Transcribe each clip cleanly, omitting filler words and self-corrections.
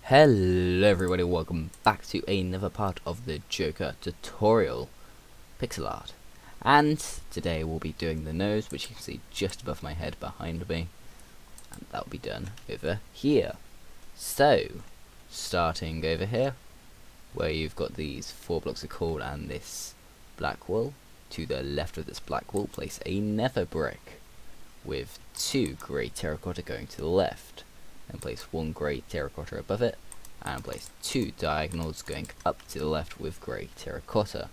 Hello everybody, welcome back to another part of the Joker tutorial pixel art. And today we'll be doing the nose, which you can see just above my head behind me. And that'll be done over here. So, starting over here, where you've got these 4 blocks of coal and this black wool. To the left of this black wool, place a nether brick with 2 grey terracotta going to the left. And place 1 grey terracotta above it, and place 2 diagonals going up to the left with grey terracotta.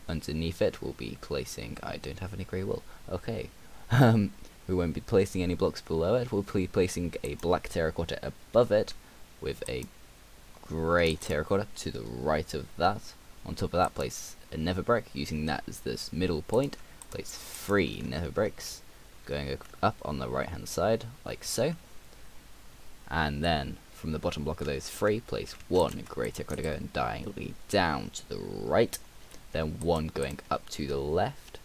Underneath it we'll be placing, I don't have any grey wool, okay, we won't be placing any blocks below it, we'll be placing a black terracotta above it with a grey terracotta to the right of that. On top of that, place a nether brick, using that as this middle point, place 3 nether bricks going up on the right hand side, like so. And then from the bottom block of those 3, place 1 grey terracotta going diagonally down to the right, then 1 going up to the left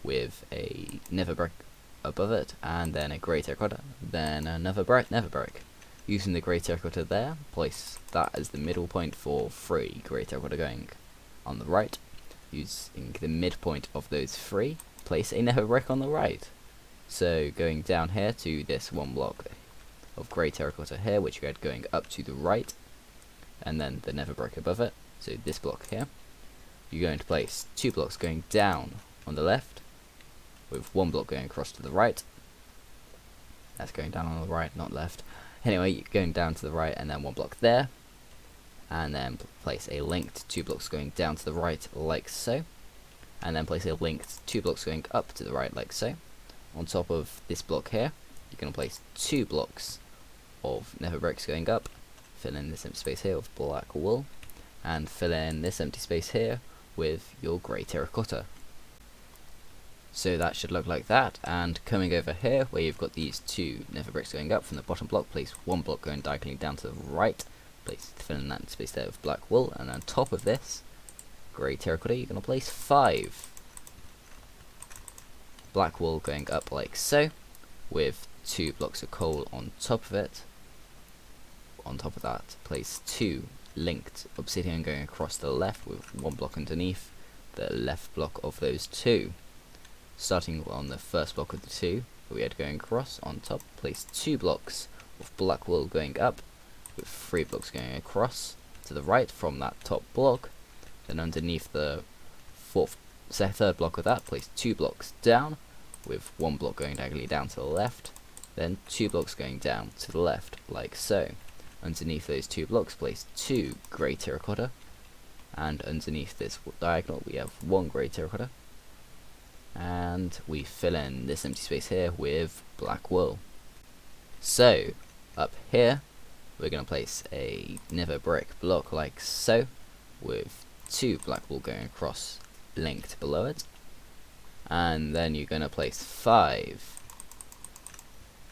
with a nether brick above it, and then a grey terracotta, then another nether brick. Using the grey terracotta there, place that as the middle point for 3 grey terracotta going on the right. Using the midpoint of those 3, place a nether brick on the right. So going down here to this 1 block of grey terracotta here, which you had going up to the right, and then the nether brick above it, so this block here, you're going to place 2 blocks going down on the left, with 1 block going across to the right. That's going down on the right, not left. Anyway, you're going down to the right, and then 1 block there, and then place a linked 2 blocks going down to the right, like so, and then place a linked 2 blocks going up to the right, like so. On top of this block here, you're going to place 2 blocks of nether bricks going up, fill in this empty space here with black wool, and fill in this empty space here with your grey terracotta. So that should look like that. And coming over here, where you've got these 2 nether bricks going up from the bottom block, place 1 block going diagonally down to the right, fill in that space there with black wool, and on top of this grey terracotta, you're going to place 5 black wool going up like so, with 2 blocks of coal on top of it. On top of that, place 2 linked obsidian going across the left with 1 block underneath the left block of those 2. Starting on the first block of the 2 that we had going across, on top place 2 blocks of black wool going up with 3 blocks going across to the right from that top block. Then underneath the third block of that, place 2 blocks down with 1 block going diagonally down to the left, then 2 blocks going down to the left, like so. Underneath those 2 blocks, place 2 grey terracotta, and underneath this diagonal we have 1 grey terracotta, and we fill in this empty space here with black wool. So up here we're going to place a nether brick block like so, with 2 black wool going across linked below it, and then you're going to place 5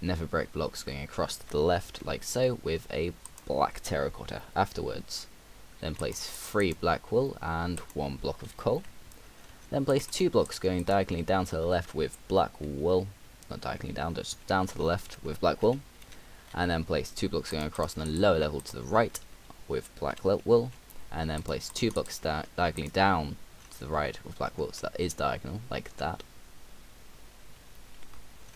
nether brick blocks going across to the left like so, with a black terracotta afterwards. Then place 3 black wool and 1 block of coal. Then place 2 blocks going diagonally down to the left with black wool, not diagonally down, just down to the left with black wool. And then place 2 blocks going across on the lower level to the right with black wool. And then place 2 blocks diagonally down to the right with black wool, so that is diagonal, like that.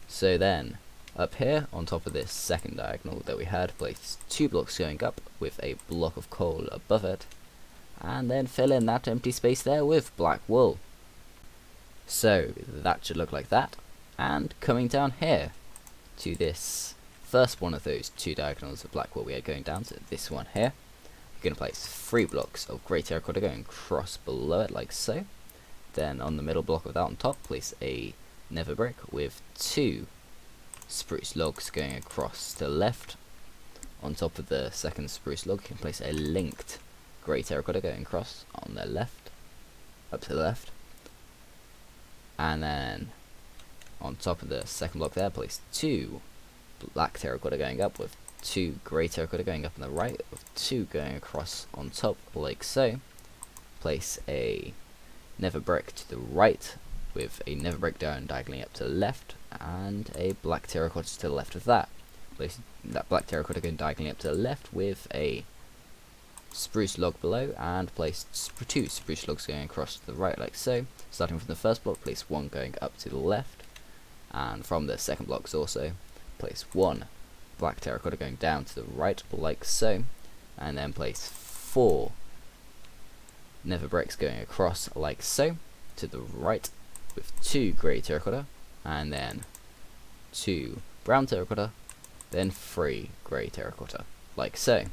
So then, up here, on top of this second diagonal that we had, place 2 blocks going up with a block of coal above it, and then fill in that empty space there with black wool. So that should look like that. And coming down here to this first one of those 2 diagonals of black wool we had going down to this one here, you're going to place 3 blocks of grey terracotta going across below it like so. Then on the middle block of that on top, place a nether brick with 2 spruce logs going across to the left. On top of the second spruce log, you can place a linked grey terracotta going across on the left, up to the left. And then on top of the second block there, place 2 black terracotta going up with 2 grey terracotta going up on the right, with 2 going across on top like so. Place a nether brick to the right with a nether brick down diagonally up to the left, and a black terracotta to the left of that. place that black terracotta going diagonally up to the left with a spruce log below, and place 2 spruce logs going across to the right like so. Starting from the first block, place 1 going up to the left, and from the second blocks also place 1 black terracotta going down to the right like so, and then place 4 nether bricks going across like so to the right with 2 grey terracotta, and then 2 brown terracotta, then 3 grey terracotta like so.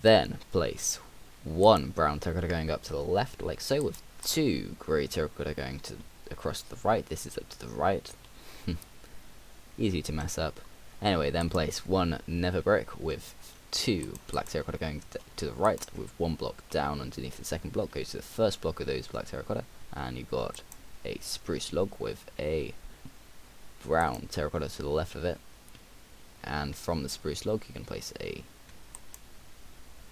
Then place 1 brown terracotta going up to the left like so with 2 grey terracotta going to across to the right. This is up to the right. Easy to mess up. Anyway, then place 1 nether brick with 2 black terracotta going to the right with 1 block down underneath the second block. Goes to the first block of those black terracotta, and you've got a spruce log with a brown terracotta to the left of it, and from the spruce log you can place a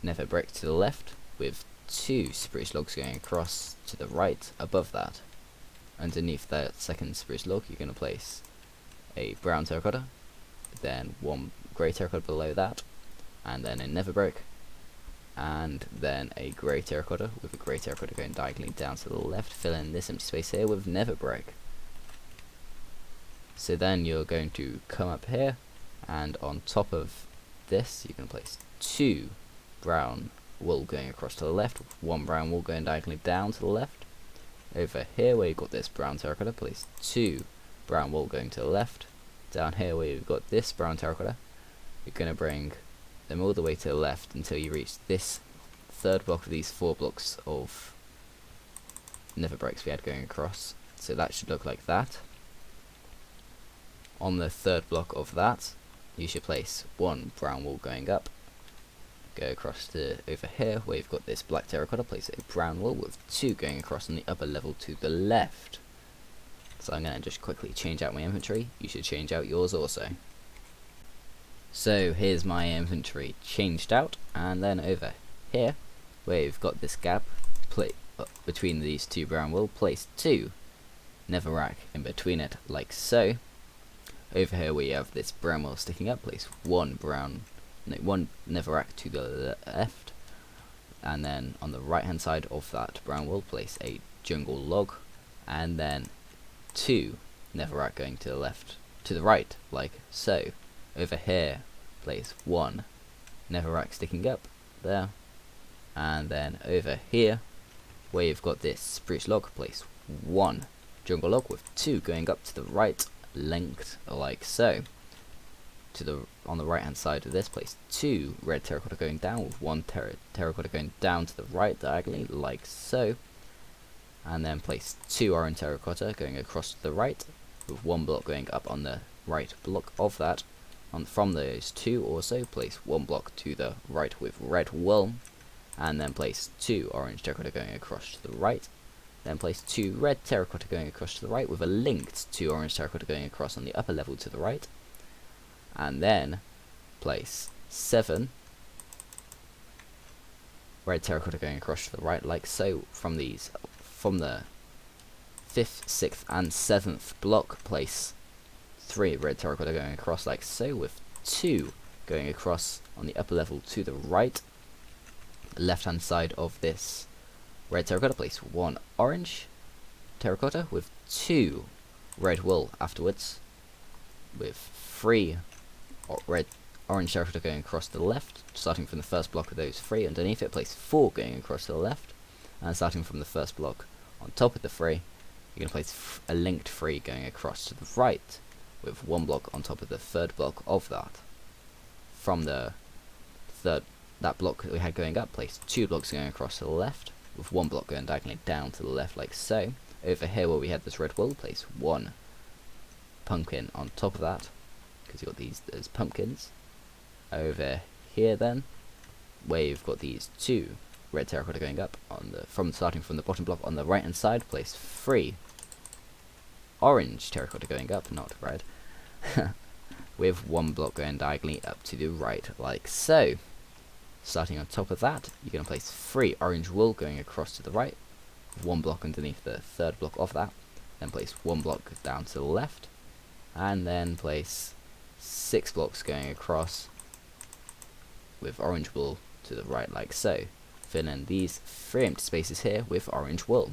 nether brick to the left with 2 spruce logs going across to the right above that. Underneath that second spruce log you're going to place a brown terracotta, then 1 grey terracotta below that, and then a nether brick, and then a grey terracotta with a grey terracotta going diagonally down to the left, fill in this empty space here with nether brick. So then you're going to come up here, and on top of this you can place 2 brown wool going across to the left with 1 brown wool going diagonally down to the left. Over here where you've got this brown terracotta, place 2 brown wool going to the left. Down here where you've got this brown terracotta, you're going to bring them all the way to the left until you reach this third block of these 4 blocks of nether bricks we had going across. So that should look like that. On the third block of that you should place 1 brown wool going up, go across to over here where you've got this black terracotta, place a brown wool with 2 going across on the upper level to the left. So I'm going to just quickly change out my inventory. You should change out yours also. So here's my inventory changed out, and then over here where you've got this gap between these 2 brown wool, place 2 netherrack in between it like so. Over here where you have this brown wool sticking up, place 1 netherrack to the left, and then on the right hand side of that brown wool place a jungle log, and then 2 netherrack going to the left to the right like so. Over here place 1 netherrack sticking up there, and then over here where you've got this spruce log, place 1 jungle log with 2 going up to the right linked like so. On the right hand side of this, place 2 red terracotta going down with 1 terracotta going down to the right diagonally like so, and then place 2 orange terracotta going across to the right with 1 block going up on the right block of that. From those 2 also place 1 block to the right with red wool, and then place 2 orange terracotta going across to the right, then place 2 red terracotta going across to the right with a linked 2 orange terracotta going across on the upper level to the right, and then place 7 red terracotta going across to the right like so. From the 5th, 6th and 7th block, place 3 red terracotta going across like so with 2 going across on the upper level to the right. Left hand side of this red terracotta, place 1 orange terracotta with 2 red wool afterwards, with 3 orange terracotta going across to the left. Starting from the first block of those 3 underneath it, place 4 going across to the left, and starting from the first block on top of the 3 you're going to place a linked 3 going across to the right with 1 block on top of the third block of that. From that block that we had going up, place 2 blocks going across to the left with 1 block going diagonally down to the left like so. Over here where we had this red wool, place 1 pumpkin on top of that, because you've got these as pumpkins. Over here then, where you've got these 2 red terracotta going up starting from the bottom block on the right hand side, place 3 orange terracotta going up, not red, with 1 block going diagonally up to the right like so. Starting on top of that, you're going to place 3 orange wool going across to the right, 1 block underneath the third block of that, then place 1 block down to the left, and then place 6 blocks going across with orange wool to the right like so. Fill in these 3 empty spaces here with orange wool.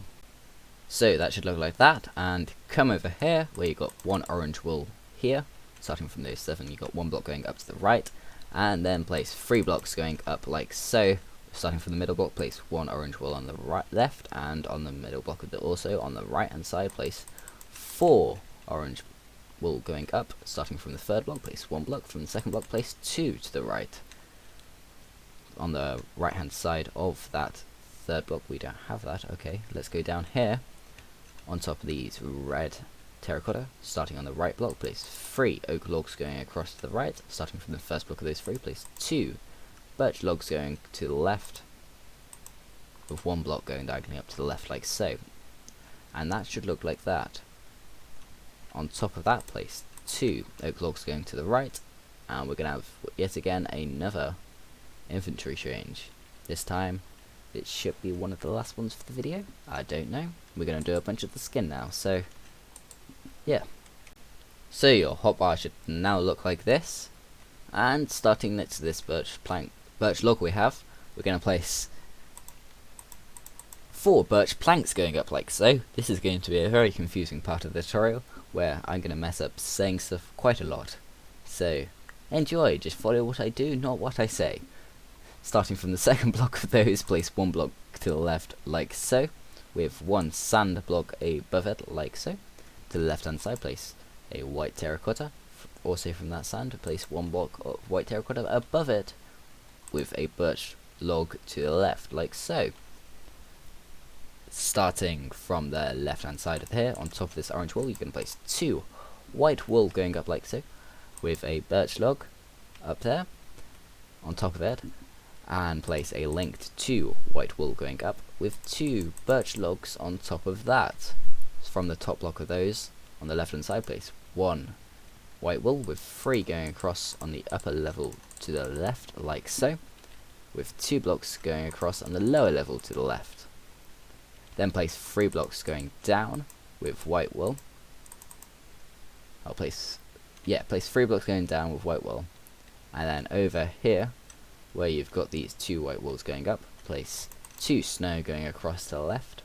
So that should look like that, and come over here where you got 1 orange wool here, starting from those 7 you got 1 block going up to the right, and then place 3 blocks going up like so. Starting from the middle block, place 1 orange wool on the left, and on the middle block also on the right hand side place 4 orange wool going up. Starting from the 3rd block, place 1 block. From the 2nd block, place 2 to the right. On the right hand side of that 3rd block, we don't have that. Okay, let's go down here. On top of these red terracotta, starting on the right block, place 3 oak logs going across to the right. Starting from the 1st block of those 3, place 2 birch logs going to the left, with 1 block going diagonally up to the left like so. And that should look like that. On top of that, place 2 oak logs going to the right, and we're going to have yet again another infantry change. This time it should be one of the last ones for the video, I don't know. We're going to do a bunch of the skin now, so yeah. So your hotbar should now look like this, and starting next to this birch log we have, we're going to place 4 birch planks going up like so. This is going to be a very confusing part of the tutorial, where I'm going to mess up saying stuff quite a lot. So enjoy, just follow what I do, not what I say. Starting from the 2nd block of those, place 1 block to the left like so, with 1 sand block above it like so. To the left hand side, place a white terracotta. Also from that sand, place 1 block of white terracotta above it, with a birch log to the left like so. Starting from the left hand side of here, on top of this orange wool, you can place 2 white wool going up like so, with a birch log up there on top of it, and place a linked 2 white wool going up with 2 birch logs on top of that. From the top block of those, on the left hand side, place 1 white wool with 3 going across on the upper level to the left like so, with 2 blocks going across on the lower level to the left. Then place 3 blocks going down with white wool. Place 3 blocks going down with white wool, and then over here where you've got these 2 white wools going up, place 2 snow going across to the left,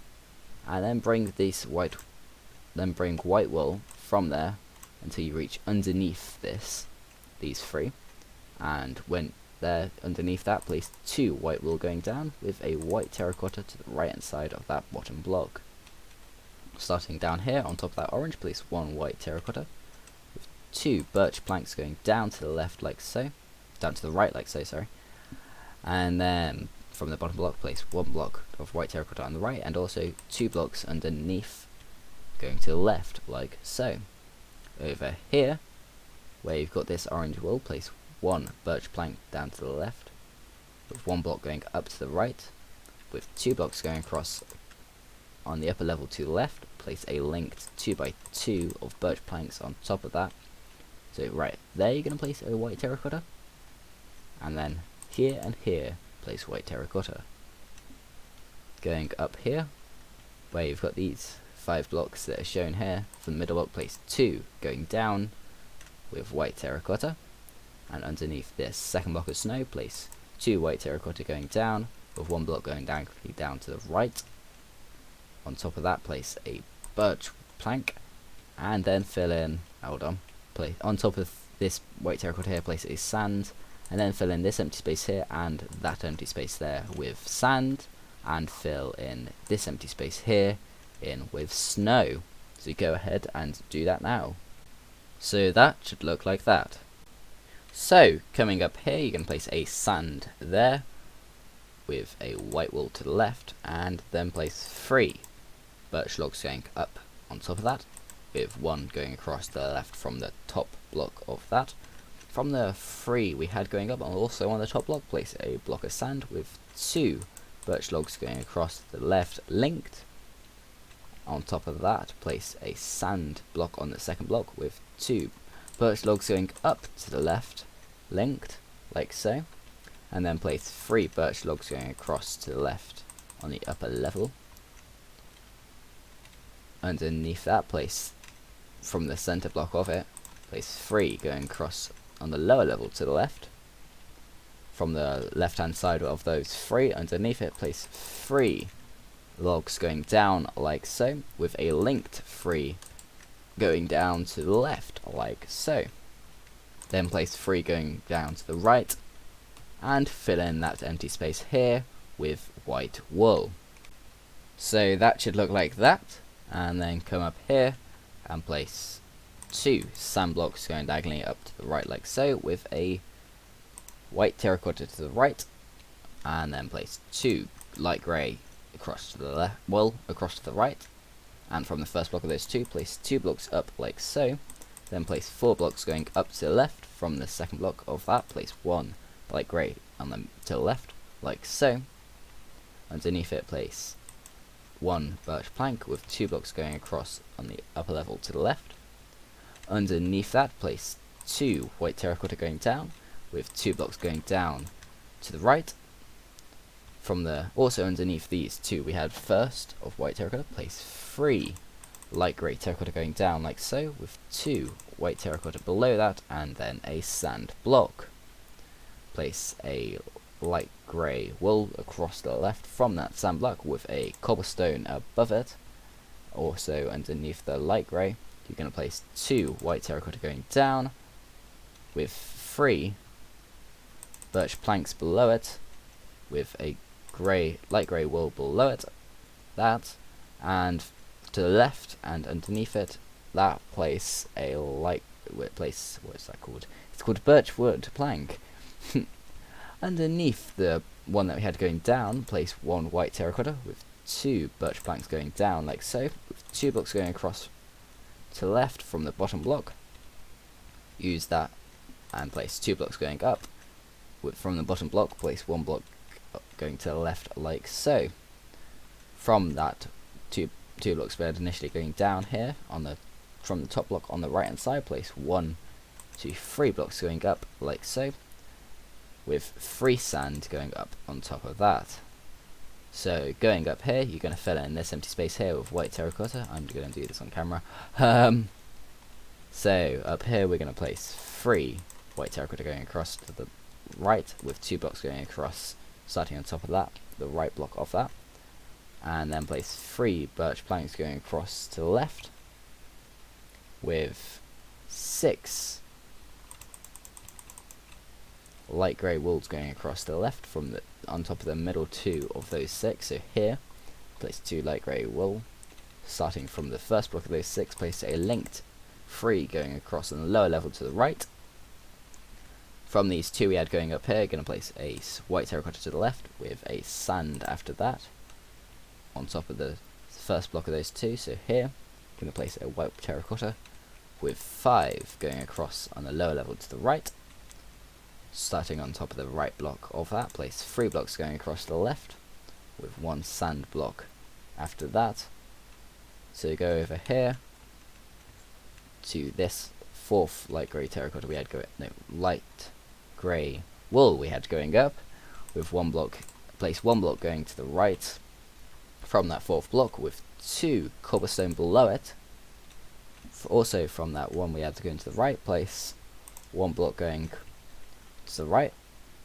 and then bring white wool from there until you reach underneath these 3, and when they're underneath that, place 2 white wool going down with a white terracotta to the right hand side of that bottom block. Starting down here on top of that orange, place 1 white terracotta with 2 birch planks going down to the left like so, down to the right like so, sorry. And then from the bottom block, place 1 block of white terracotta on the right, and also 2 blocks underneath going to the left like so. Over here where you've got this orange wool, place 1 birch plank down to the left, with 1 block going up to the right, with 2 blocks going across on the upper level to the left. Place a linked 2x2 of birch planks on top of that. So right there you're going to place a white terracotta, and then here and here place white terracotta. Going up here where you've got these 5 blocks that are shown here, from the middle block, place 2 going down with white terracotta, and underneath this 2nd block of snow, place 2 white terracotta going down with 1 block going down to the right. On top of that, place a birch plank, and then fill in, place on top of this white terracotta here, place a sand, and then fill in this empty space here and that empty space there with sand, and fill in this empty space here in with snow. So you go ahead and do that now. So that should look like that. So coming up here, you can place a sand there with a white wool to the left, and then place 3 birch logs going up on top of that, with 1 going across to the left from the top block of that. From the 3 we had going up, and also on the top block, place a block of sand with 2 birch logs going across to the left linked. On top of that, place a sand block on the 2nd block with 2 birch logs going up to the left linked like so, and then place 3 birch logs going across to the left on the upper level. Underneath that, place from the center block of it, place 3 going across on the lower level to the left. From the left hand side of those 3, underneath it, place 3 logs going down like so, with a linked 3 going down to the left like so. Then place 3 going down to the right, and fill in that empty space here with white wool. So that should look like that, and then come up here and place 2 sand blocks going diagonally up to the right like so, with a white terracotta to the right, and then place 2 light grey across to the left, well, across to the right, and from the first block of those 2, place 2 blocks up like so, then place 4 blocks going up to the left. From the second block of that, place 1 light grey on them to the left like so. Underneath it, place 1 birch plank with 2 blocks going across on the upper level to the left. Underneath that, place 2 white terracotta going down, with 2 blocks going down to the right. From the also underneath these 2 we had first of white terracotta, place 3 light grey terracotta going down like so, with 2 white terracotta below that, and then a sand block. Place a light grey wool across the left from that sand block with a cobblestone above it. Also underneath the light grey, you're going to place 2 white terracotta going down, with 3 birch planks below it, with a light grey wool below it, that, and to the left and underneath it, that place a what is that called? It's called birch wood plank. Underneath the one that we had going down, place 1 white terracotta with 2 birch planks going down like so, with 2 blocks going across to the left from the bottom block. Use that and place 2 blocks going up. From the bottom block, place 1 block going to the left like so. From that 2 blocks we had initially going down here from the top block on the right hand side, place 1, 2, 3 blocks going up like so, with 3 sand going up on top of that. So going up here, you're going to fill in this empty space here with white terracotta. I'm going to do this on camera. So up here we're going to place 3 white terracotta going across to the right, with 2 blocks going across starting on top of that, the right block of that, and then place 3 birch planks going across to the left, with 6 light grey wools going across to the left from on top of the middle 2 of those 6. So here, place 2 light grey wool. Starting from the first block of those 6, place a linked 3 going across on the lower level to the right. From these 2 we had going up here, going to place a white terracotta to the left with a sand after that on top of the first block of those 2. So here, going to place a white terracotta with 5 going across on the lower level to the right. Starting on top of the right block of that, place 3 blocks going across to the left with 1 sand block after that. So go over here to this 4th light grey terracotta we had light grey wool we had going up, with 1 block, place 1 block going to the right from that 4th block, with 2 cobblestone below it. Also from that one we had to go into the right, place 1 block going to the right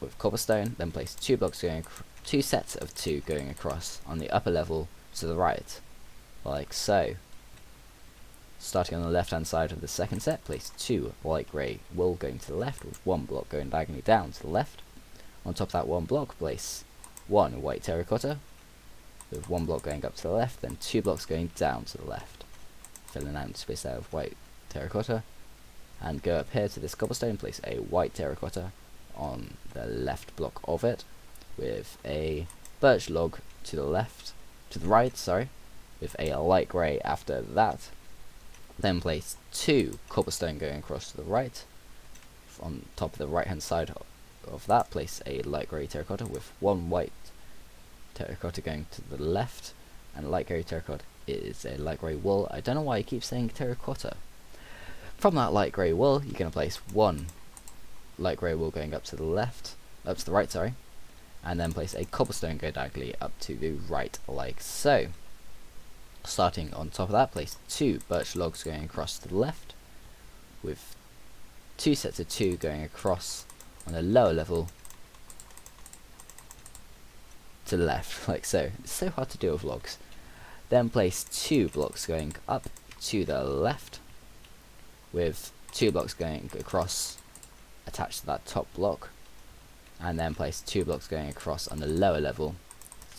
with cobblestone, then place 2 blocks going 2 sets of 2 going across on the upper level to the right, like so. Starting on the left hand side of the second set, place 2 light grey wool going to the left, with 1 block going diagonally down to the left. On top of that 1 block, place 1 white terracotta with 1 block going up to the left, then 2 blocks going down to the left, filling out space there with white terracotta. And go up here to this cobblestone, place a white terracotta on the left block of it, with a birch log to the right, with a light grey after that. Then place 2 cobblestone going across to the right. On top of the right hand side of that, place a light grey terracotta with 1 white terracotta going to the left, and light grey terracotta is a light grey wool. I don't know why I keep saying terracotta. From that light grey wool, you're going to place 1 light grey wool going up to the right, and then place a cobblestone go diagonally up to the right, like so. Starting on top of that, place 2 birch logs going across to the left, with two sets of two going across on the lower level to the left, like so. It's so hard to do with logs. Then place 2 blocks going up to the left, with 2 blocks going across attached to that top block, and then place 2 blocks going across on the lower level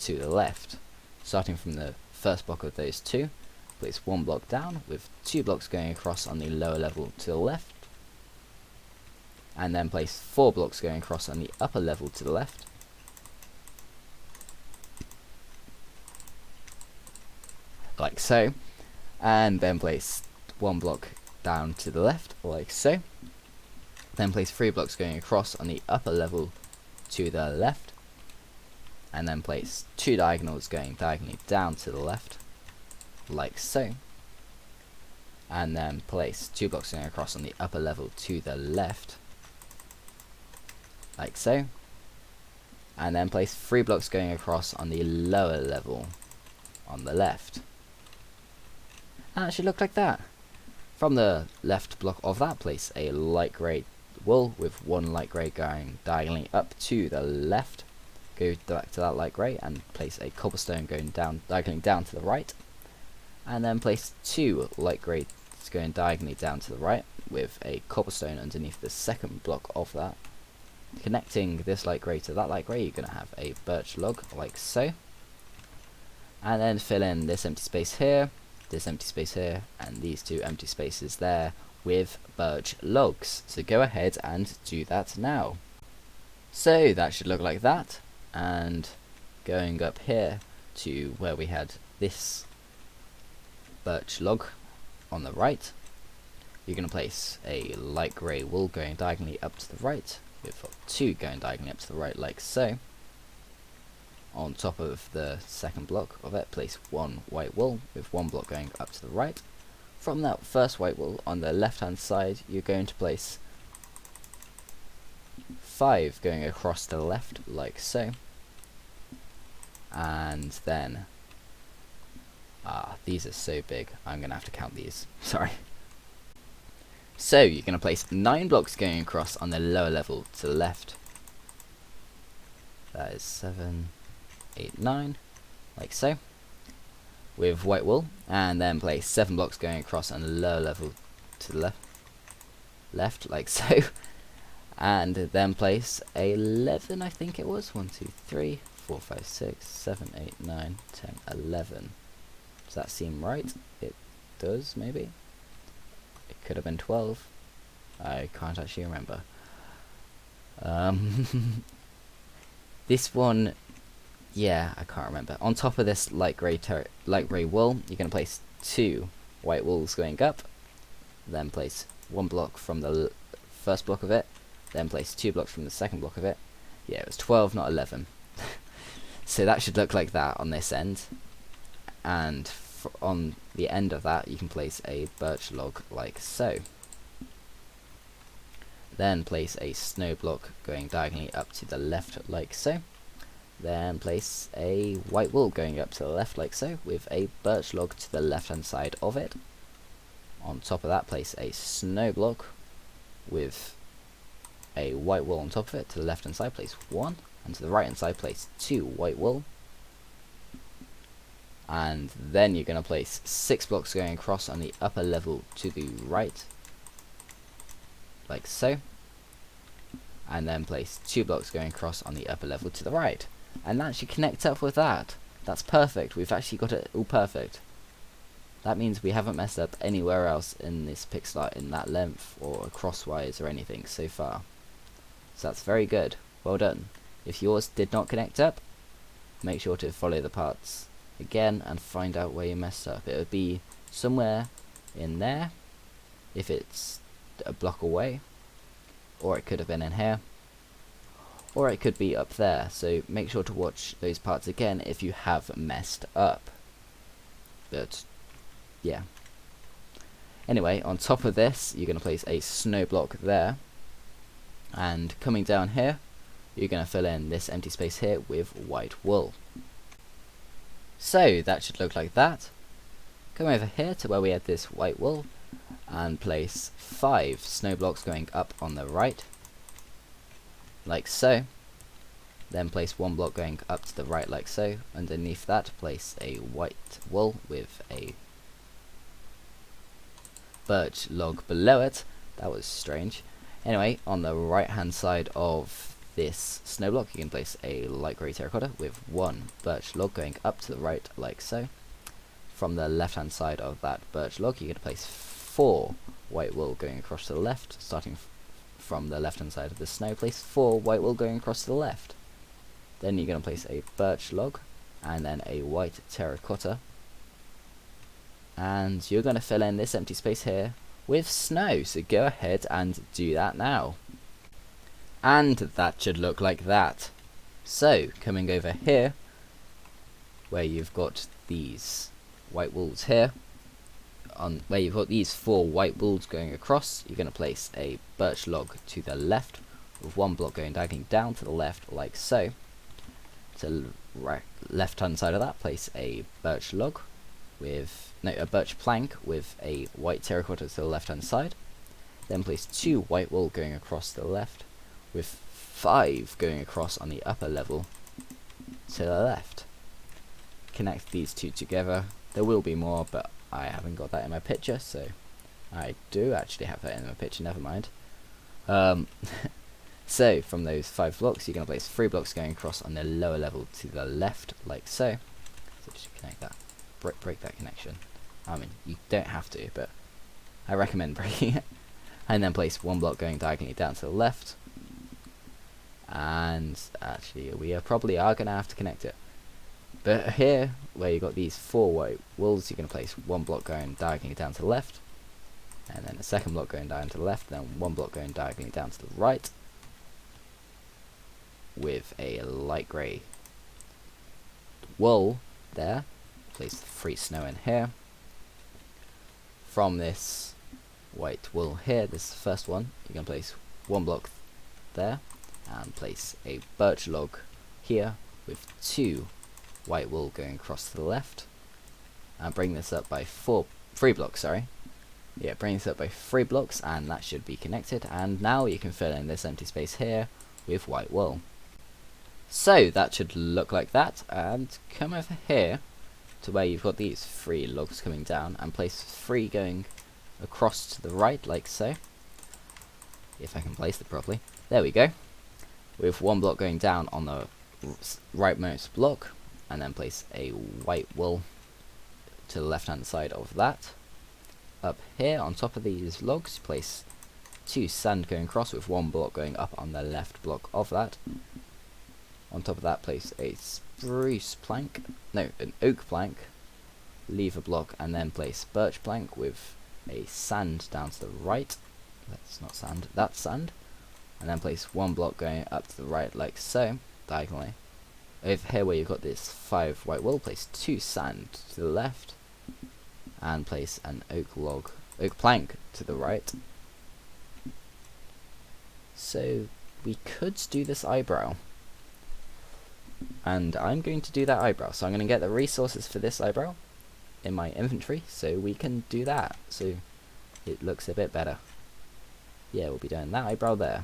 to the left. Starting from the first block of those two, place 1 block down with 2 blocks going across on the lower level to the left, and then place 4 blocks going across on the upper level to the left, like so, and then place 1 block down to the left, like so. Then place 3 blocks going across on the upper level to the left, and then place 2 diagonals going diagonally down to the left, like so. And then place 2 blocks going across on the upper level to the left, like so. And then place 3 blocks going across on the lower level on the left. And it should look like that. From the left block of that, place a light grey wool with 1 light grey going diagonally up to the left. Go back to that light grey and place a cobblestone going down diagonally down to the right. And then place 2 light greys going diagonally down to the right with a cobblestone underneath the second block of that. Connecting this light grey to that light grey, you're going to have a birch log, like so. And then fill in this empty space here, this empty space here, and these 2 empty spaces there with birch logs. So go ahead and do that now. So that should look like that, and going up here to where we had this birch log on the right, you're going to place a light grey wool going diagonally up to the right, with 2 going diagonally up to the right, like so. On top of the second block of it, place 1 white wool with 1 block going up to the right. From that first white wool on the left hand side, you're going to place 5 going across to the left, like so. And then these are so big, I'm going to have to count these, sorry. So you're going to place 9 blocks going across on the lower level to the left. That is 7, 8, 9, like so, with white wool, and then place 7 blocks going across on the lower level to the left, like so, and then place 11, I think it was, 1, 2, 3, 4, 5, 6, 7, 8, 9, 10, 11. Does that seem right? It does, maybe? It could have been 12. I can't actually remember. This one, yeah, I can't remember. On top of this light grey wool, you're going to place 2 white wools going up, then place 1 block from the first block of it, then place 2 blocks from the second block of it. Yeah, it was 12, not 11. So that should look like that on this end, and on the end of that you can place a birch log like so. Then place a snow block going diagonally up to the left like so. Then place a white wool going up to the left like so, with a birch log to the left hand side of it. On top of that, place a snow block with a white wool on top of it. To the left hand side, place 1, and to the right hand side, place 2 white wool. And then you're going to place 6 blocks going across on the upper level to the right, like so. And then place 2 blocks going across on the upper level to the right. And that should connect up with that. That's perfect. We've actually got it all perfect. That means we haven't messed up anywhere else in this pixel art in that length or crosswise or anything so far. So that's very good. Well done. If yours did not connect up, make sure to follow the parts again and find out where you messed up. It would be somewhere in there if it's a block away, or it could have been in here, or it could be up there. So make sure to watch those parts again if you have messed up. But yeah. Anyway, on top of this, you're going to place a snow block there, and coming down here, you're going to fill in this empty space here with white wool. So that should look like that. Come over here to where we had this white wool, and place 5 snow blocks going up on the right, like so. Then place 1 block going up to the right, like so. Underneath that, place a white wool with a birch log below it. That was strange. Anyway, on the right hand side of this snow block, you can place a light grey terracotta with 1 birch log going up to the right, like so. From the left hand side of that birch log, you're going to place 4 white wool going across to the left. Starting from the left hand side of the snow, place 4 white wool going across to the left. Then you're going to place a birch log and then a white terracotta, and you're going to fill in this empty space here with snow. So go ahead and do that now, and that should look like that. So coming over here where you've got these white wools here, on where you've got these 4 white wools going across, you're going to place a birch log to the left with 1 block going diagonally down to the left, like so. To the left hand side of that, place a birch log with a birch plank with a white terracotta to the left hand side. Then place 2 white wool going across to the left, with 5 going across on the upper level to the left. Connect these 2 together. There will be more, but I haven't got that in my picture, so I do actually have that in my picture, never mind. So from those 5 blocks, you're going to place 3 blocks going across on the lower level to the left, like so. So just connect that, break that connection. I mean, you don't have to, but I recommend breaking it. And then place 1 block going diagonally down to the left. And actually, we probably are going to have to connect it. But here, where you've got these 4 white wools, you're going to place 1 block going diagonally down to the left, and then a second block going down to the left, then 1 block going diagonally down to the right, with a light grey wool there. Place 3 snow in here. From this white wool here, this is the first one, you're going to place 1 block there, and place a birch log here with 2 white wool going across to the left, and bring this up by 3 blocks, sorry. Yeah, bring this up by 3 blocks, and that should be connected. And now you can fill in this empty space here with white wool. So that should look like that, and come over here to where you've got these 3 logs coming down, and place 3 going across to the right, like so. If I can place it properly. There we go. With 1 block going down on the rightmost block, and then place a white wool to the left hand side of that. Up here on top of these logs, place 2 sand going across with 1 block going up on the left block of that. On top of that, place a an oak plank, leave a block, and then place birch plank with a sand down to the right. That's not sand, that's sand. And then place 1 block going up to the right, like so, diagonally. Over here where you've got this 5 white wool, place 2 sand to the left, and place an oak plank to the right. So we could do this eyebrow, and I'm going to do that eyebrow. So I'm going to get the resources for this eyebrow in my inventory, so we can do that, so it looks a bit better. Yeah, we'll be doing that eyebrow there.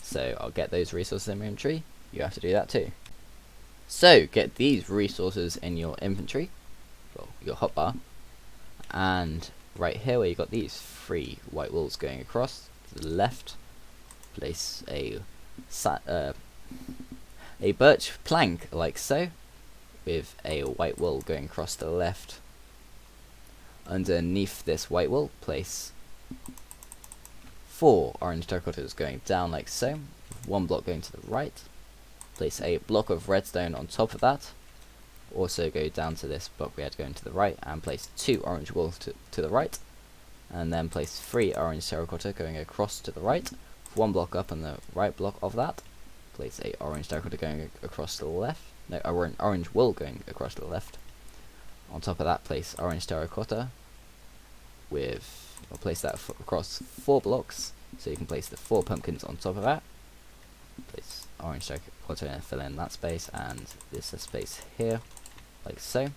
So I'll get those resources in my inventory. You have to do that too. So get these resources in your inventory, well, your hotbar, and right here where you got these 3 white wools going across to the left, place a birch plank like so, with a white wool going across to the left. Underneath this white wool, place 4 orange terracottas going down like so, with 1 block going to the right. Place a block of redstone on top of that. Also go down to this block we had going to the right, and place 2 orange wool to the right. And then place 3 orange terracotta going across to the right, with 1 block up on the right block of that. Place a orange terracotta going across to the left. No, orange wool going across to the left. On top of that, place orange terracotta with, I'll place that across 4 blocks, so you can place the 4 pumpkins on top of that. Place orange terracotta and fill in that space, and this space here, like so.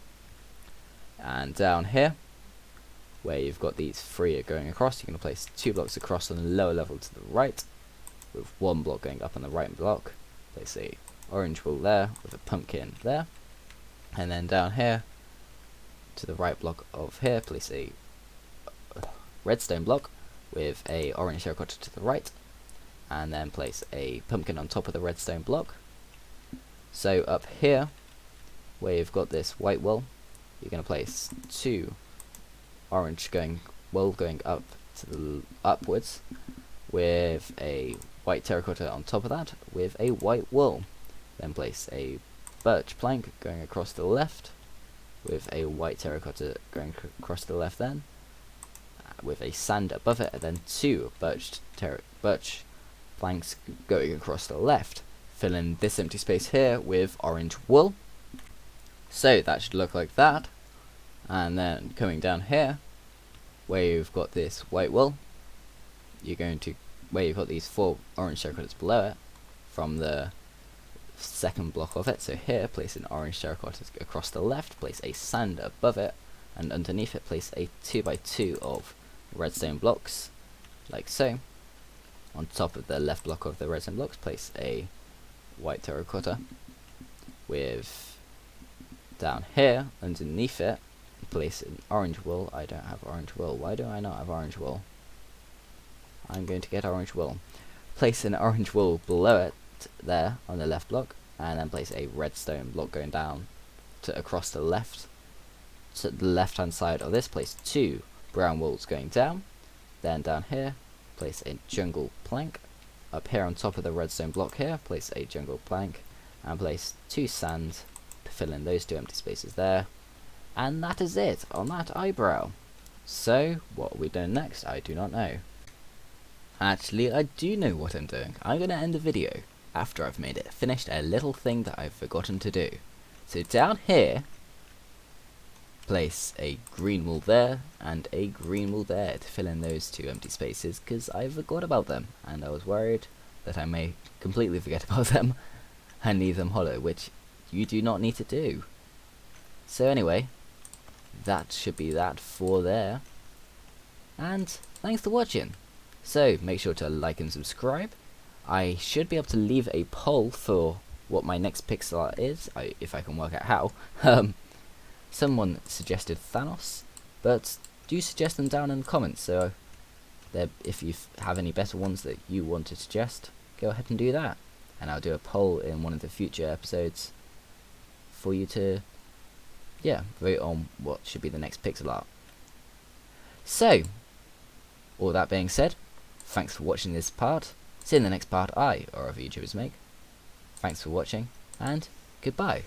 And down here, where you've got these three going across. You're going to place 2 blocks across on the lower level to the right, with 1 block going up on the right block. Place a orange wool there with a pumpkin there, and then down here to the right block of here, place a redstone block with a orange terracotta to the right, and then place a pumpkin on top of the redstone block. So up here, where you've got this white wool, you're going to place 2 orange wool going up to the upwards, with a white terracotta on top of that, with a white wool. Then place a birch plank going across to the left, with a white terracotta going across to the left then, with a sand above it, and then 2 birch planks going across to the left. Fill in this empty space here with orange wool. So that should look like that. And then coming down here, where you've got this white wool, you're going to, where you've got these 4 orange terracottas below it, from the second block of it. So here, place an orange terracotta across the left, place a sand above it, and underneath it place a 2x2 of redstone blocks, like so. On top of the left block of the redstone blocks, place a white terracotta, with down here underneath it place an orange wool. I don't have orange wool. Why do I not have orange wool? I'm going to get orange wool. Place an orange wool below it there on the left block, and then place a redstone block going down to across the left. To the left hand side of this, place 2 brown wools going down. Then down here, place a jungle plank. Up here on top of the redstone block here, place a jungle plank, and place 2 sand to fill in those 2 empty spaces there. And that is it on that eyebrow. So what are we doing next? I do not know. Actually, I do know what I'm doing. I'm going to end the video after I've finished a little thing that I've forgotten to do. So down here, place a green wool there and a green wool there to fill in those 2 empty spaces, because I forgot about them and I was worried that I may completely forget about them and leave them hollow, which you do not need to do. So anyway, that should be that for there, and thanks for watching. So make sure to like and subscribe. I should be able to leave a poll for what my next pixel art is, if I can work out how. Someone suggested Thanos, but do suggest them down in the comments, so if you have any better ones that you want to suggest, go ahead and do that, and I'll do a poll in one of the future episodes for you to vote on what should be the next pixel art. So all that being said, thanks for watching this part. See you in the next part I or other YouTubers make. Thanks for watching, and goodbye.